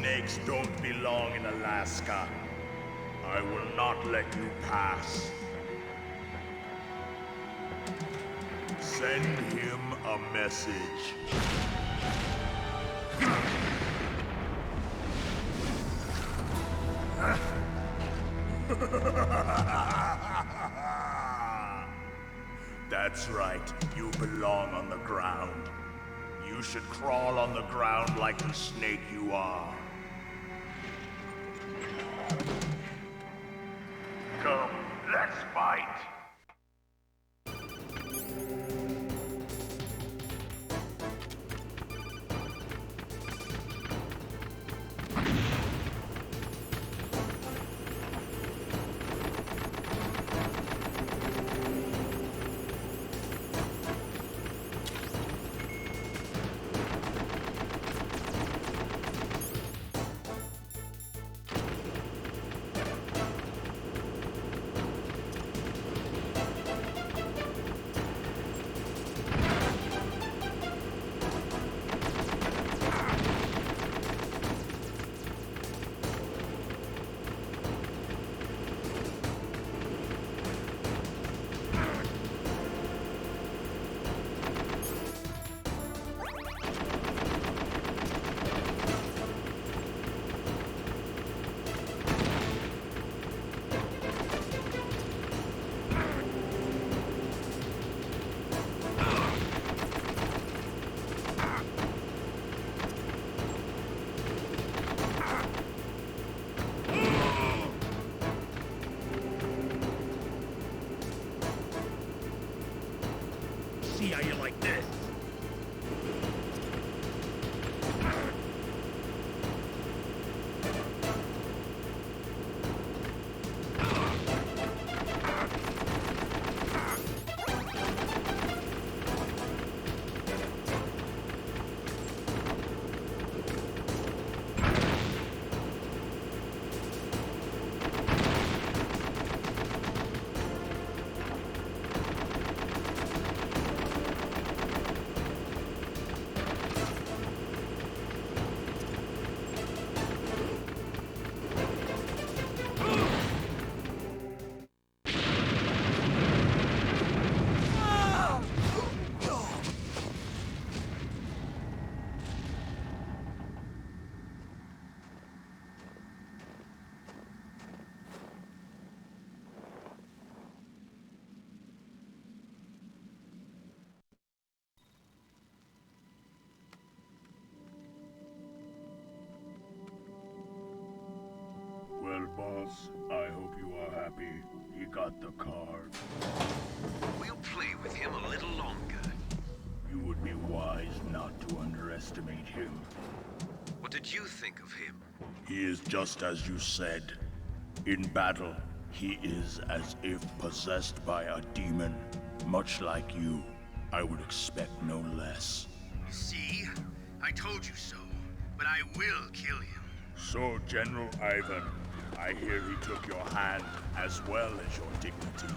snakes don't belong in Alaska. I will not let you pass. Send him a message. That's right, you belong on the ground. You should crawl on the ground like the snake you are. Come, let's fight! See how you like this. Well, boss, I hope you are happy. He got the card. We'll play with him a little longer. You would be wise not to underestimate him. What did you think of him? He is just as you said. In battle, he is as if possessed by a demon. Much like you, I would expect no less. See? I told you so. But I will kill him. So, General Ivan, I hear he took your hand as well as your dignity.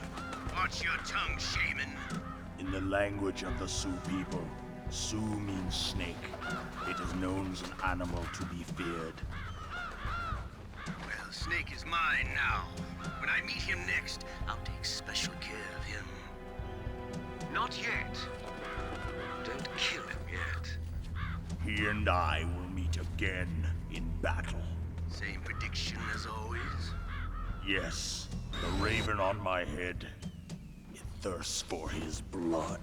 Watch your tongue, shaman. In the language of the Sioux people, Sioux means snake. It is known as an animal to be feared. Well, Snake is mine now. When I meet him next, I'll take special care of him. Not yet. Don't kill him yet. He and I will meet again in battle. Same prediction as always? Yes, the raven on my head. It thirsts for his blood.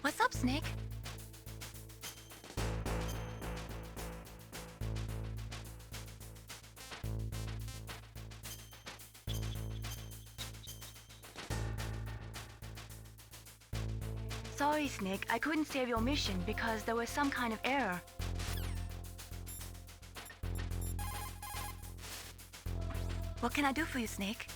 What's up, Snake? Sorry, Snake. I couldn't save your mission because there was some kind of error. What can I do for you, Snake?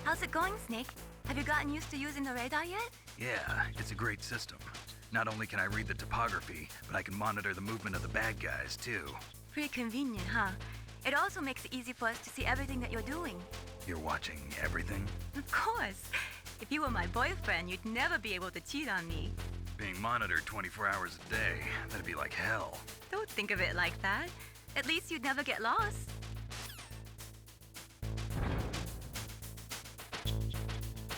How's it going, Snake? Have you gotten used to using the radar yet? Yeah, it's a great system. Not only can I read the topography, but I can monitor the movement of the bad guys, too. Pretty convenient, huh? It also makes it easy for us to see everything that you're doing. You're watching everything? Of course. If you were my boyfriend, you'd never be able to cheat on me. Being monitored 24 hours a day, that'd be like hell. Don't think of it like that. At least you'd never get lost.